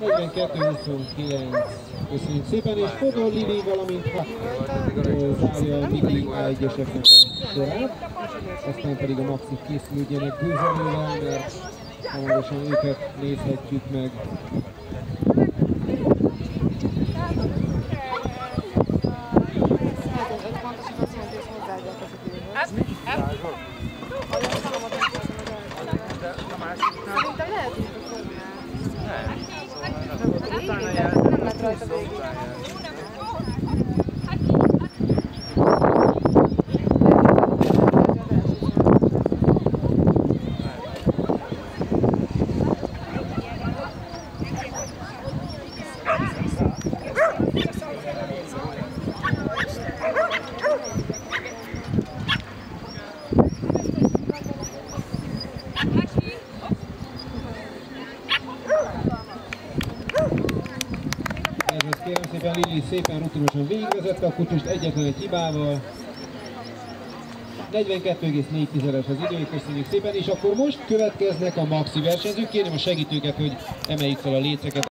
42-29. Köszönjük szépen, és Fodor Lili, valamint zárja a Midi A1-eseknek a sorát. Aztán pedig a Maxik készülődjenek gőzerővel, mert hamarosan őket nézhetjük meg. Szerintem lehet, hogy a fónál. Nem lett rajta végig. Kérem szépen, Lili szépen rutinosan végigvezette a kutyust egyetlen egy hibával. 42,4-es az idő, köszönjük szépen, és akkor most következnek a maxi versenyzők. Kérem a segítőket, hogy emeljük fel a léceket.